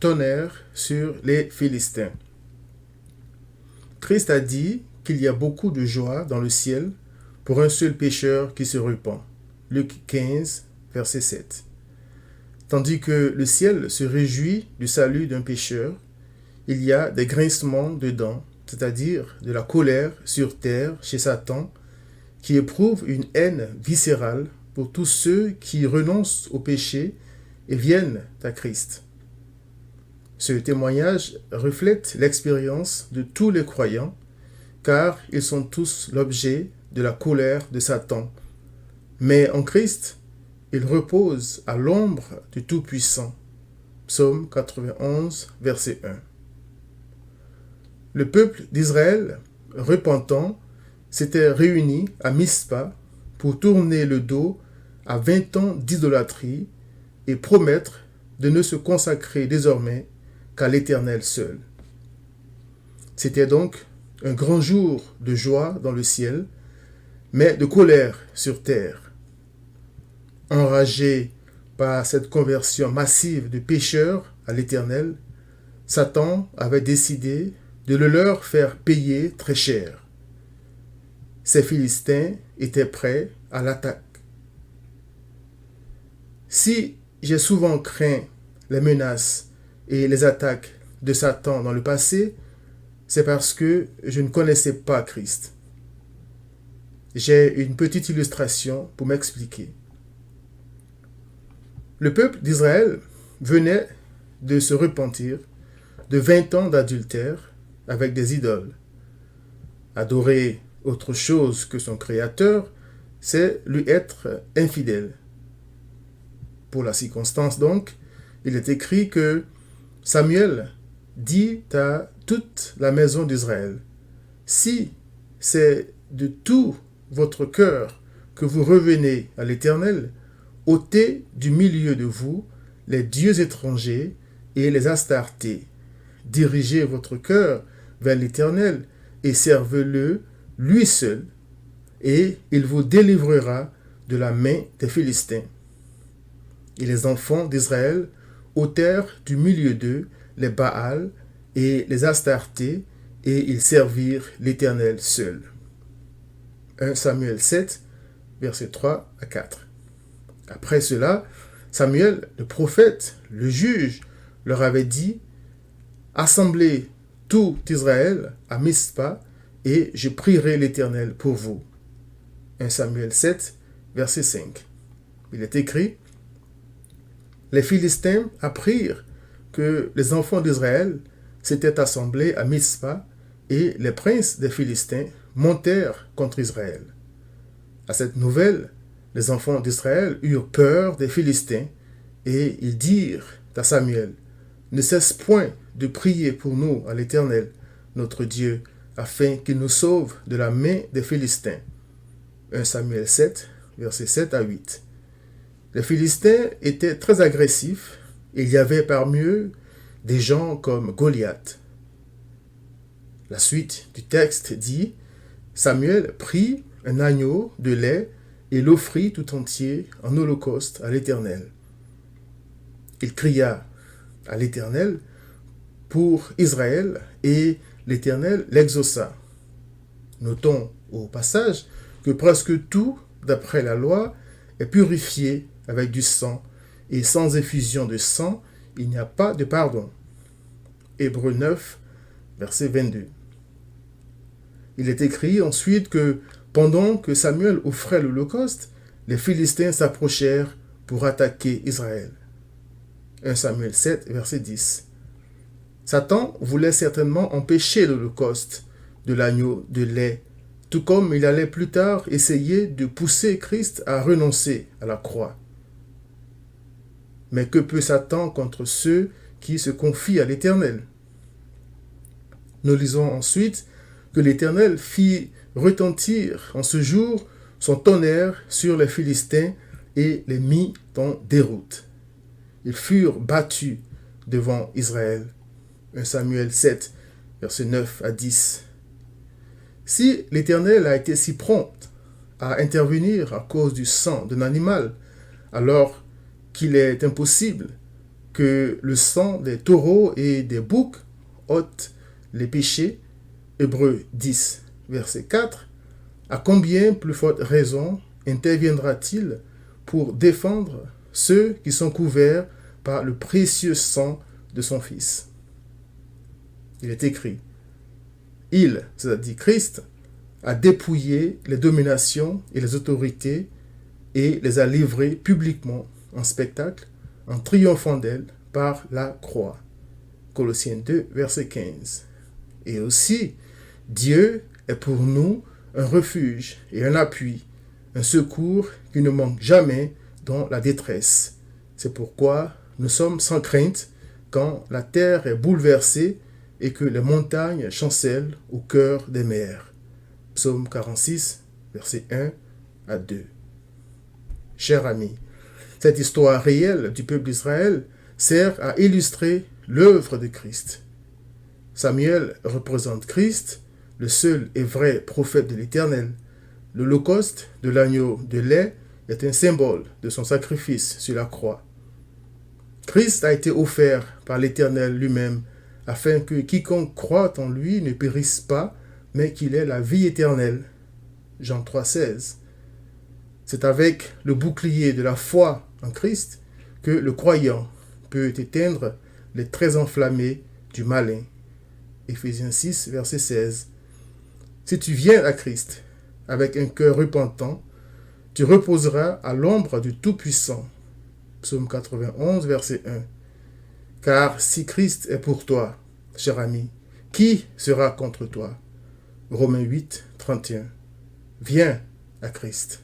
tonnerre sur les Philistins. Christ a dit qu'il y a beaucoup de joie dans le ciel pour un seul pécheur qui se repent. Luc 15, verset 7. Tandis que le ciel se réjouit du salut d'un pécheur, il y a des grincements de dents, c'est-à-dire de la colère sur terre chez Satan, qui éprouve une haine viscérale pour tous ceux qui renoncent au péché et viennent à Christ. Ce témoignage reflète l'expérience de tous les croyants, car ils sont tous l'objet de la colère de Satan. Mais en Christ, ils reposent à l'ombre du Tout-Puissant. Psaume 91, verset 1. Le peuple d'Israël, repentant, s'était réuni à Mispa pour tourner le dos à 20 ans d'idolâtrie et promettre de ne se consacrer désormais qu'à l'Éternel seul. C'était donc un grand jour de joie dans le ciel, mais de colère sur terre. Enragé par cette conversion massive de pécheurs à l'Éternel, Satan avait décidé de le leur faire payer très cher. Ces Philistins étaient prêts à l'attaque. Si j'ai souvent craint les menaces et les attaques de Satan dans le passé, c'est parce que je ne connaissais pas Christ. J'ai une petite illustration pour m'expliquer. Le peuple d'Israël venait de se repentir de 20 ans d'adultère avec des idoles. Adorer autre chose que son Créateur, c'est lui être infidèle. Pour la circonstance donc, il est écrit que Samuel dit à toute la maison d'Israël, « Si c'est de tout votre cœur que vous revenez à l'Éternel, ôtez du milieu de vous les dieux étrangers et les Astartés. Dirigez votre cœur vers l'Éternel et servez-le lui seul, et il vous délivrera de la main des Philistins. » Et les enfants d'Israël ôtèrent du milieu d'eux les Baals et les Astartés, et ils servirent l'Éternel seul. 1 Samuel 7, versets 3 à 4. Après cela, Samuel, le prophète, le juge, leur avait dit « Assemblez tout Israël à Mispa, et je prierai l'Éternel pour vous. » 1 Samuel 7, verset 5. Il est écrit « Les Philistins apprirent que les enfants d'Israël s'étaient assemblés à Mispa, et les princes des Philistins montèrent contre Israël. À cette nouvelle, les enfants d'Israël eurent peur des Philistins, et ils dirent à Samuel, « Ne cesse point de prier pour nous à l'Éternel, notre Dieu, afin qu'il nous sauve de la main des Philistins. » 1 Samuel 7, versets 7 à 8. Les Philistins étaient très agressifs, et il y avait parmi eux des gens comme Goliath. La suite du texte dit, Samuel prit un agneau de lait et l'offrit tout entier en holocauste à l'Éternel. Il cria à l'Éternel pour Israël et l'Éternel l'exauça. Notons au passage que presque tout, d'après la loi, est purifié avec du sang, et sans effusion de sang, il n'y a pas de pardon. Hébreux 9, verset 22. Il est écrit ensuite que pendant que Samuel offrait l'holocauste, les Philistins s'approchèrent pour attaquer Israël. 1 Samuel 7, verset 10. Satan voulait certainement empêcher l'holocauste de l'agneau de lait, tout comme il allait plus tard essayer de pousser Christ à renoncer à la croix. Mais que peut Satan contre ceux qui se confient à l'Éternel? Nous lisons ensuite que l'Éternel fit retentir en ce jour son tonnerre sur les Philistins et les mit en déroute. Ils furent battus devant Israël. 1 Samuel 7, versets 9 à 10. Si l'Éternel a été si prompt à intervenir à cause du sang d'un animal, alors qu'il est impossible que le sang des taureaux et des boucs ôte les péchés, Hébreux 10, verset 4, à combien plus forte raison interviendra-t-il pour défendre ceux qui sont couverts par le précieux sang de son Fils? Il est écrit, il, c'est-à-dire Christ, a dépouillé les dominations et les autorités et les a livrées publiquement en spectacle, en triomphant d'elles par la croix. Colossiens 2, verset 15. Et aussi, Dieu est pour nous un refuge et un appui, un secours qui ne manque jamais dans la détresse. C'est pourquoi nous sommes sans crainte quand la terre est bouleversée et que les montagnes chancellent au cœur des mers. Psaume 46, versets 1 à 2. Chers amis, cette histoire réelle du peuple d'Israël sert à illustrer l'œuvre de Christ. Samuel représente Christ, le seul et vrai prophète de l'Éternel. L'holocauste de l'agneau de lait est un symbole de son sacrifice sur la croix. Christ a été offert par l'Éternel lui-même afin que quiconque croit en lui ne périsse pas, mais qu'il ait la vie éternelle. Jean 3,16. C'est avec le bouclier de la foi en Christ que le croyant peut éteindre les traits enflammés du malin. Éphésiens 6, verset 16. Si tu viens à Christ avec un cœur repentant, tu reposeras à l'ombre du Tout-Puissant. Psaume 91, verset 1. Car si Christ est pour toi, cher ami, qui sera contre toi? Romains 8, 31. Viens à Christ.